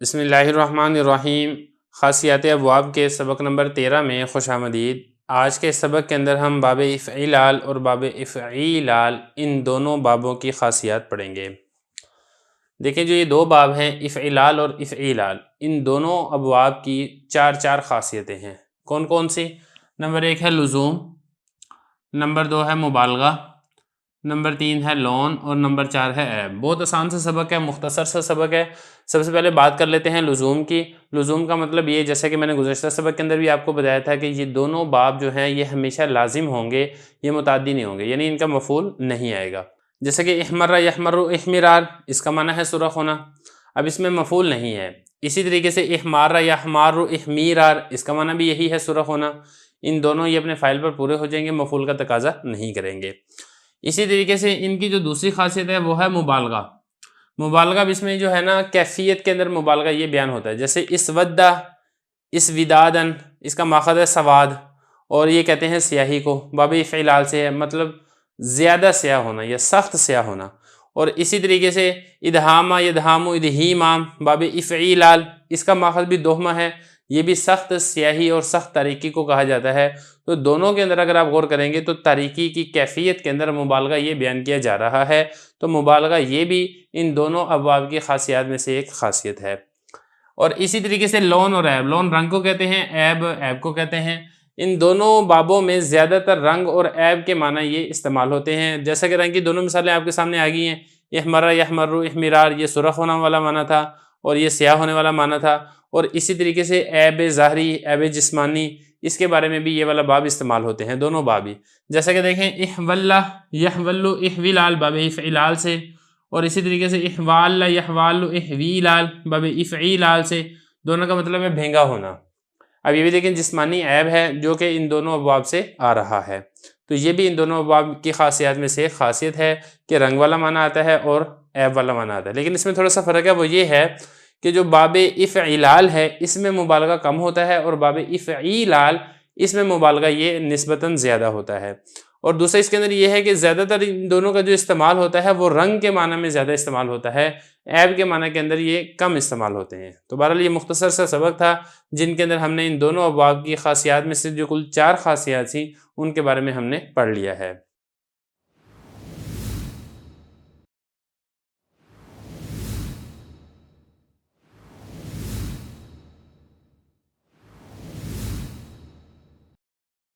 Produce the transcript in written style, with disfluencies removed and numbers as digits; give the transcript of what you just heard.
بسم اللہ الرحمن الرحیم۔ خاصیات ابواب کے سبق نمبر 13 میں خوش آمدید۔ آج کے سبق کے اندر ہم باب افعلال اور باب افعیلال ان دونوں بابوں کی خاصیات پڑھیں گے۔ دیکھیں جو یہ دو باب ہیں افعلال اور افعیلال، ان دونوں ابواب کی چار خاصیتیں ہیں۔ کون کون سی؟ نمبر 1 ہے لزوم، نمبر 2 ہے مبالغہ، نمبر 3 ہے لون اور نمبر 4 ہے عیب۔ بہت آسان سا سبق ہے، مختصر سا سبق ہے۔ سب سے پہلے بات کر لیتے ہیں لزوم کی۔ لزوم کا مطلب یہ، جیسا کہ میں نے گزشتہ سبق کے اندر بھی آپ کو بتایا تھا کہ یہ دونوں باب جو ہیں یہ ہمیشہ لازم ہوں گے، یہ متعدی نہیں ہوں گے، یعنی ان کا مفعول نہیں آئے گا۔ جیسے کہ احمر یحمر احمرار، اس کا معنی ہے سرخ ہونا، اب اس میں مفعول نہیں ہے۔ اسی طریقے سے احمار یحمار احمیرار، اس کا معنی بھی یہی ہے سرخ ہونا۔ ان دونوں یہ اپنے فاعل پر پورے ہو جائیں گے، مفعول کا تقاضا نہیں کریں گے۔ اسی طریقے سے ان کی جو دوسری خاصیت ہے وہ ہے مبالغہ۔ مبالغہ بھی اس میں جو ہے نا کیفیت کے اندر مبالغہ یہ بیان ہوتا ہے، جیسے اسودہ اسودادن، اس کا ماخذ ہے سواد، اور یہ کہتے ہیں سیاہی کو، باب افعلال سے ہے، مطلب زیادہ سیاہ ہونا یا سخت سیاہ ہونا۔ اور اسی طریقے سے ادہامہ یدہام ادہیمام، باب افعیلال، اس کا ماخذ بھی دوہمہ ہے، یہ بھی سخت سیاہی اور سخت تاریکی کو کہا جاتا ہے۔ تو دونوں کے اندر اگر آپ غور کریں گے تو تاریکی کی کیفیت کے اندر مبالغہ یہ بیان کیا جا رہا ہے، تو مبالغہ یہ بھی ان دونوں ابواب کی خاصیات میں سے ایک خاصیت ہے۔ اور اسی طریقے سے لون اور عیب، لون رنگ کو کہتے ہیں، عیب کو کہتے ہیں۔ ان دونوں بابوں میں زیادہ تر رنگ اور عیب کے معنی یہ استعمال ہوتے ہیں، جیسا کہ رنگ کی دونوں مثالیں آپ کے سامنے آ گئی ہیں۔ احمر یحمر احمرار، یہ سرخ ہونے والا معنی تھا اور یہ سیاہ ہونے والا معنی تھا۔ اور اسی طریقے سے عیب ظاہری، عیب جسمانی، اس کے بارے میں بھی یہ والا باب استعمال ہوتے ہیں، دونوں باب ہی۔ جیسا کہ دیکھیں احولہ یحولو احویلال، باب افعلال سے، اور اسی طریقے سے احوال یحوال احویلال، باب افعیلال سے، دونوں کا مطلب ہے بھینگا ہونا۔ اب یہ بھی دیکھیں جسمانی عیب ہے جو کہ ان دونوں ابواب سے آ رہا ہے، تو یہ بھی ان دونوں ابواب کی خاصیات میں سے ایک خاصیت ہے کہ رنگ والا معنی آتا ہے اور عیب والا معنی آتا ہے۔ لیکن اس میں تھوڑا سا فرق ہے، وہ یہ ہے کہ جو باب افعلال ہے اس میں مبالغہ کم ہوتا ہے، اور باب افعیلال اس میں مبالغہ یہ نسبتاً زیادہ ہوتا ہے۔ اور دوسرا اس کے اندر یہ ہے کہ زیادہ تر ان دونوں کا جو استعمال ہوتا ہے وہ رنگ کے معنی میں زیادہ استعمال ہوتا ہے، عیب کے معنی کے اندر یہ کم استعمال ہوتے ہیں۔ تو بہرحال یہ مختصر سا سبق تھا جن کے اندر ہم نے ان دونوں ابواب کی خاصیات میں سے جو کل 4 خاصیات تھیں ان کے بارے میں ہم نے پڑھ لیا ہے۔